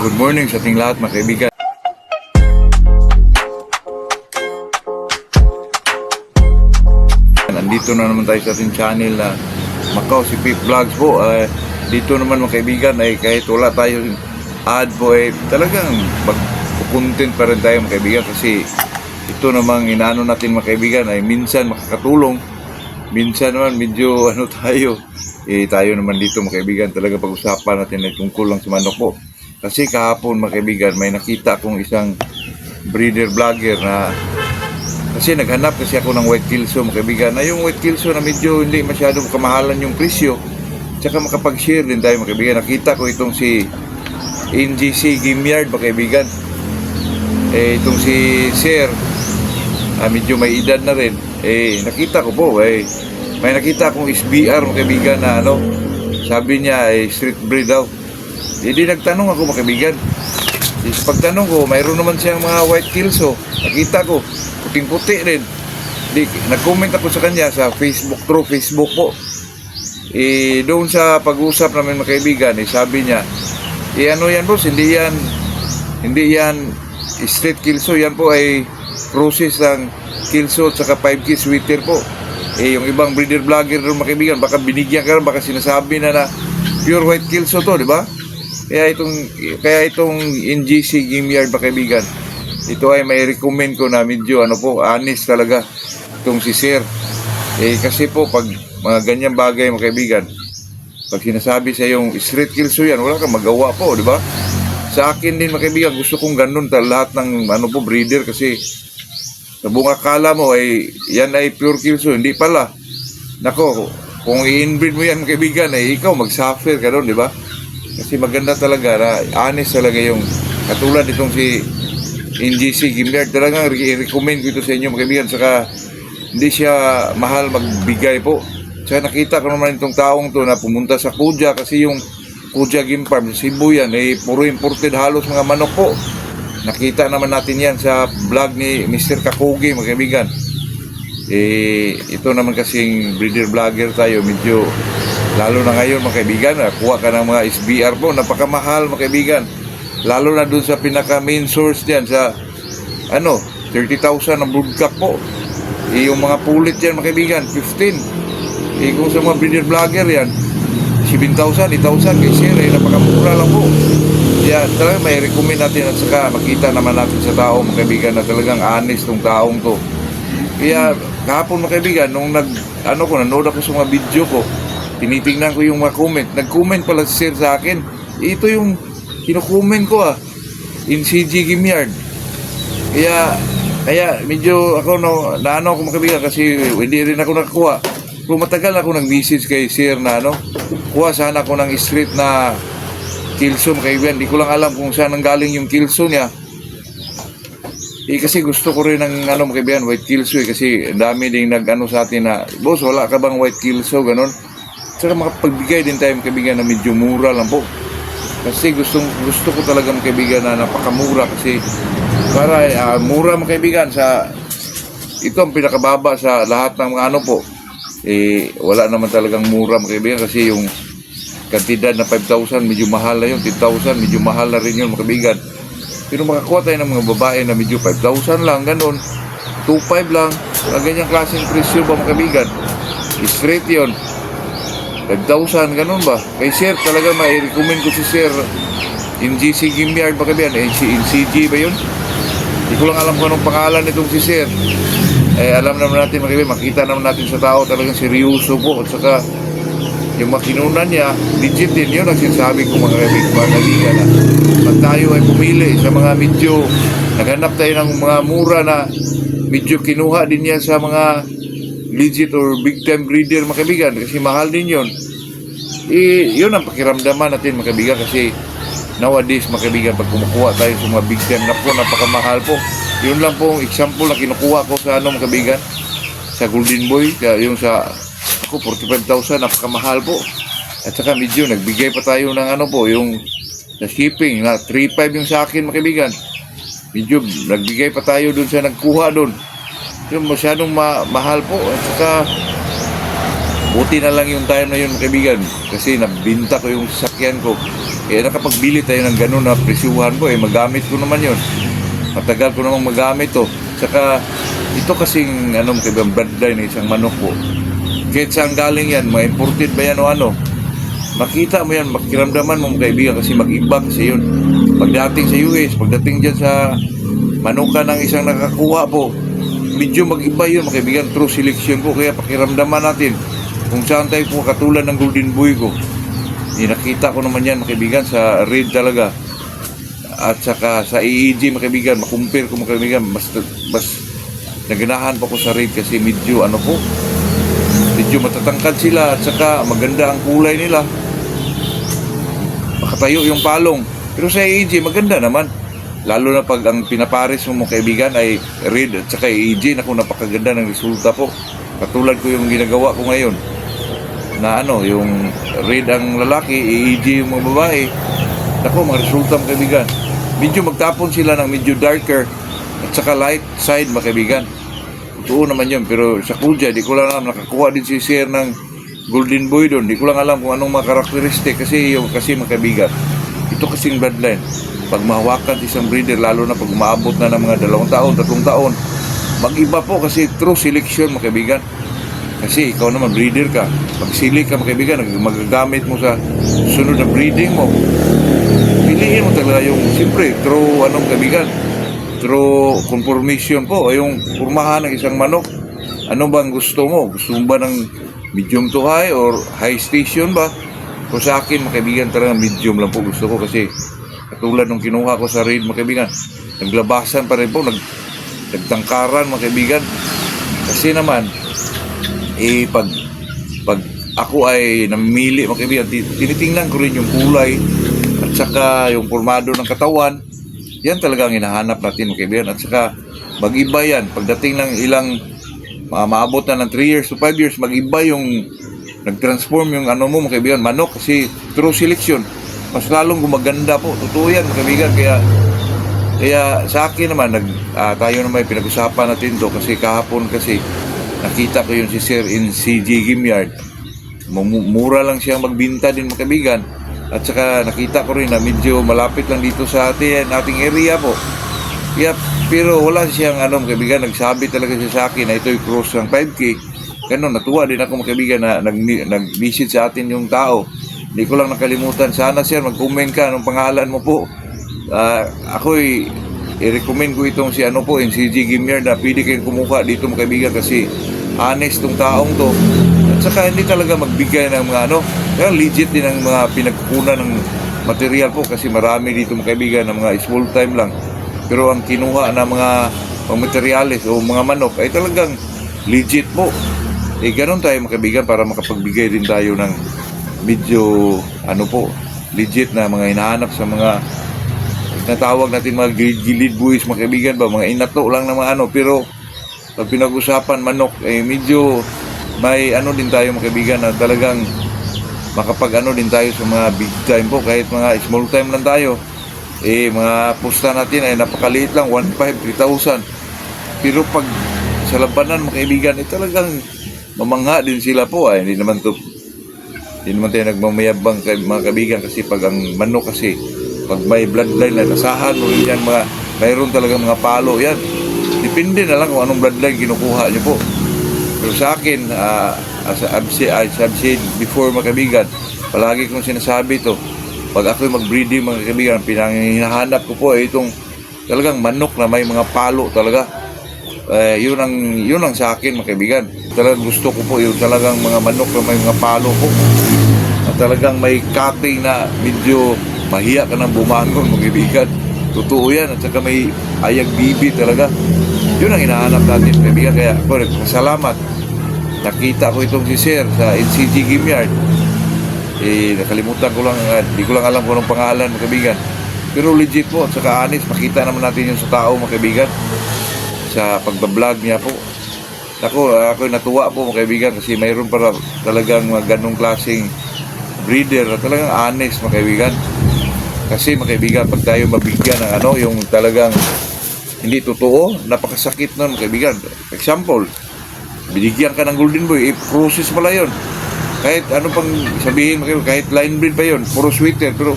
Good morning sa ating lahat mga kaibigan. Nandito na naman tayo sa ating channel na Macau si Pip Vlogs po. Dito naman mga kaibigan ay kahit wala tayong ad po ay talagang mag-content pa rin tayo mga kaibigan kasi ito namang inaano natin mga kaibigan ay minsan makakatulong, minsan naman medyo tayo tayo naman dito mga kaibigan talaga pag-usapan natin ay tungkol lang sa manok po. Kasi kahapon mga kaibigan may nakita akong isang breeder vlogger na kasi naghanap kasi ako ng white kilso mga kaibigan na yung white kilso na medyo hindi masyadong kamahalan yung presyo tsaka makapag-share din tayo mga kaibigan. Nakita ko itong si NGC Game Yard mga kaibigan, itong si Sir medyo may edad na rin, nakita ko po may nakita akong SBR mga kaibigan na sabi niya street breed daw. Hindi nagtanong ako mga kaibigan. Sa pagtanong ko, mayroon naman siyang mga white kilso. Nakita ko, puting-puti rin. Nag-comment ako sa kanya sa Facebook, through Facebook po. Doon sa pag-usap namin mga kaibigan, sabi niya, ano yan boss, hindi yan street kilso. Yan po ay process ng kilso at saka 5K sweater po. Yung ibang breeder vlogger doon mga kaibigan, baka binigyan ka rin, baka sinasabi na pure white kilso to, di ba? Kaya itong NGC Game Yard mga kaibigan, ito ay may recommend ko na medyo honest talaga itong si Sir. Kasi po pag mga ganyang bagay mga kaibigan, pag sinasabi sa yung street kilso yan, wala kang magawa po, di ba? Sa akin din mga kaibigan, gusto kong ganun lahat ng breeder kasi sa buong akala mo yan ay pure kilso, hindi pala. Nako, kung i-inbreed mo yan mga kaibigan, ikaw mag-suffer ka doon, di ba? Kasi maganda talaga na honest talaga yung katulad itong si NGC Game Yard. Talagang i-recommend ko ito sa inyo mga kaibigan. Saka hindi siya mahal magbigay po. Saka nakita ko naman itong taong to na pumunta sa Kuja kasi yung Kuja Game Farm sa Cebu yan puro imported halos mga manok po. Nakita naman natin yan sa vlog ni Mr. Kakugi mga kaibigan. Ito naman kasing breeder vlogger tayo, medyo lalo na ngayon mga kaibigan, kuha ka ng mga SBR po, napakamahal mga kaibigan. Lalo na dun sa pinaka main source diyan sa 30,000 na broodcock po. Yung mga pulit diyan mga kaibigan, 15. Kung sa mga breeder vlogger yan, 7,000, 8,000 kay Sir, napakamura lang po. Kaya talaga may recommend natin at saka makita naman natin sa tao mga kaibigan na talagang honest tong taong to. Kaya kahapon mga kaibigan, nung nanood ako sa mga video ko, tinitingnan ko yung mga comment. Nag-comment pala si Sir sa akin. Ito yung kino-comment ko in CG Game Yard. Kaya medyo ako naano ako mga kaibigan kasi hindi rin ako nakakuha. Kung matagal ako nag-message kay Sir na kuha sana ako ng street na kilso mga kaibigan. Hindi ko lang alam kung saan nanggaling yung kilso niya. Kasi gusto ko rin ng mga kaibigan, white kilso kasi dami ding sa atin na, boss, wala ka bang white kilso, ganon. Saka makapagbigay din tayo mga kaibigan na medyo mura lang po. Kasi gusto ko talaga mga kaibigan na napakamura kasi para mura mga kaibigan ito ang pinakababa sa lahat ng mga po. Wala naman talagang mura mga kaibigan kasi yung kantidad na 5,000 medyo mahal na yun, 10,000 medyo mahal na rin yun mga kaibigan. Pero makakuha tayo ng mga babae na medyo 5,000 lang, ganon, 2,500 lang, ganyang klaseng presyo ba mga kaibigan. Straight yun, 5,000, ganun ba? Kay Sir, talaga mai-recommend ko si Sir NGC Game Yard ba kaibigan? NCG ba yun? Hindi ko lang alam kung anong pangalan nitong si Sir. Alam naman natin mga kaibigan, makita naman natin sa tao talagang seryoso po. At saka yung makinunan niya, legit din yun ang sinasabi ko mga kaibigan na pag tayo ay pumili sa mga medyo naghanap tayo ng mga mura na medyo kinuha din yan sa mga legit or big time breeder mga kaibigan kasi mahal din yun. Yun ang pakiramdaman natin mga kaibigan kasi nowadays mga kaibigan pag kumukuha tayo sa mga big time napakamahal po. Yun lang po example na kinukuha ko sa mga kaibigan sa Golden Boy, yung sa 45,000 napakamahal po. At saka medyo nagbigay pa tayo ng yung na shipping na 3,500 yung sa akin mga kaibigan. Medyo nagbigay pa tayo dun sa nagkuha dun. Yung masyadong mahal po. At saka buti na lang yung time na yun mga kaibigan kasi nabinta ko yung sasakyan ko. nakapagbili tayo ng ganun na presyuhan po, magamit ko naman yun. Matagal ko namang magamit to. Saka, ito kasing, kaya bloodline isang manok po. Kahit saan galing yan, ma-imported ba yan o ano, makita mo yan, makiramdaman mo kaibigan kasi mag-iba kasi yun. Pagdating sa US, pagdating dyan sa manuka ng isang nakakuha po, medyo mag-iba yun, kaibigan, true selection po. Kaya pakiramdaman natin kung saan tayo po katulad ng golden boy ko. Nakita ko naman yan, kaibigan, sa red talaga. At saka sa EEG, kaibigan, makumpir ko, kaibigan, mas naganahan pa ko sa red kasi medyo medyo matatangkad sila at saka maganda ang kulay nila. Makatayo yung palong. Pero sa EEG, maganda naman. Lalo na pag ang pinapares mo kaibigan ay red at saka EEG, naku, napakaganda ng resulta po. Katulad ko yung ginagawa ko ngayon. Na yung red ang lalaki, EEG yung mga babae. Naku, mga resulta mga kaibigan. Medyo magtapon sila ng medyo darker at saka light side mga kaibigan. Totoo naman yun, pero sa Kuja, di ko lang alam, nakakuha din si Sir ng Golden Boy doon. Di ko lang alam kung anong mga karakteristik kasi mga kaibigan. Ito kasing bloodline. Pag mahawakan isang breeder, lalo na pag umaabot na ng mga 2 taon, 3 taon, mag-iba po kasi true selection mga kaibigan. Kasi ikaw naman breeder ka. Pag sili ka mga kaibigan, magagamit mo sa sunod na breeding mo. Piliin mo talaga yung, siyempre, true kaibigan. Through conformation po, yung kurmahan ng isang manok. Ano bang gusto mo? Gusto mo ba ng medium to high or high station ba? O sa akin, mga kaibigan, talaga medium lang po gusto ko kasi katulad nung kinuha ko sa raid, mga kaibigan, naglabasan pa rin po, nagtangkaran, mga kaibigan. Kasi naman, pag ako ay namimili, mga kaibigan, tinitingnan ko rin yung kulay at saka yung formado ng katawan. Yan talaga ang hinahanap natin mga kaibigan. At saka mag-iba yan. Pagdating ng ilang maabot na ng 3 years to 5 years, mag-iba yung nag-transform yung mo mga kaibigan, manok kasi true selection. Mas lalong gumaganda po. Totoo yan mga kaibigan. Kaya sa akin naman, tayo naman pinag-usapan natin to kasi kahapon kasi nakita ko yung si Sir in CJ Game Yard. Mura lang siyang magbinta din mga kaibigan. At saka nakita ko rin na medyo malapit lang dito sa ating area po. Kaya, pero wala siyang kaibigan, nagsabi talaga siya sa akin na ito'y cross ng 5K. Ganun, natuwa din ako mga kaibigan na nag-visit sa atin yung tao. Hindi ko lang nakalimutan. Sana sir, mag-comment ka anong pangalan mo po. Ako'y i-recommend ko itong si yung CG Gamer na pwede kayong kumuha dito mga kaibigan kasi honest tong taong to. At saka hindi talaga magbigay ng mga kaya legit din ang mga pinagkukunan ng material po kasi marami dito mga kaibigan ng mga small time lang. Pero ang kinuha na mga materyales o mga manok ay talagang legit po. Ganun tayo mga kaibigan para makapagbigay din tayo ng medyo legit na mga hinahanap sa mga natawag natin mga gilid buwis mga kaibigan ba, mga inato lang na mga pero pag pinag-usapan manok medyo may din tayo mga kaibigan na talagang makapag din tayo sa mga big time po kahit mga small time lang tayo mga pusta natin ay napakaliit lang 1,500, 3,000 pero pag sa labanan mga kaibigan talagang mamangha din sila po hindi naman tayo nagmamayabang mga kaibigan kasi pag ang manok kasi pag may bloodline na nasahan o yan mayroon talaga mga palo yan depende na lang kung anong bloodline kinukuha nyo po. Pero sa akin, as I've said before mga kaibigan, palagi kong sinasabi ito, pag ako'y mag-breeding mga kaibigan, pinanghihanap ko po itong talagang manok na may mga palo talaga. Yun ang sa akin mga kaibigan. Talagang gusto ko po yung talagang mga manok na may mga palo po. At talagang may cutting na medyo mahiya ka ng bumangon mga kaibigan. Totoo yan. At saka may ayag bibi talaga. Yun ang hinahanap natin kaibigan. Kaya ako nagpasalamat. Nakita ko itong si Sir sa NCG Game Yard. Nakalimutan ko lang, di ko lang alam kung anong pangalan mga kaibigan. Pero legit po, at saka honest, makita naman natin yung sa tao mga kaibigan. Sa pagbablog niya po. Ako natuwa po mga kaibigan kasi mayroon para talagang mga ganong klaseng breeder na talagang honest mga kaibigan. Kasi mga kaibigan, pag tayo mabigyan ng yung talagang hindi totoo, napakasakit nun mga kaibigan. Example, binigyan ka ng golden boy, process pala yun. Kahit ano pang sabihin, kahit line breed pa yun, puro sweeter, pero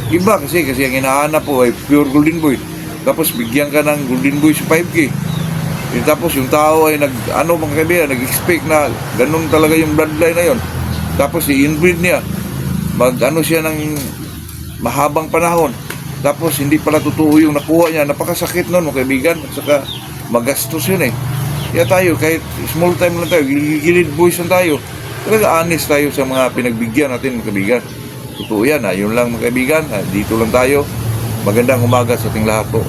Iba kasi ang hinahanap po ay pure golden boy. Tapos bigyan ka ng golden boy sa 5K. Tapos yung tao ay mga kaibigan, nag-expect na ganun talaga yung bloodline na yon. Tapos i-inbreed niya. Siya ng mahabang panahon. Tapos hindi pala totoo yung nakuha niya. Napakasakit nun mga kaibigan. At saka magastos yun eh. Kaya tayo, kahit small time lang tayo, gilid boys lang tayo. Talaga honest tayo sa mga pinagbigyan natin mga kaibigan. Totoo yan ha. Yun lang mga kaibigan. Dito lang tayo. Magandang umaga sa ating lahat po.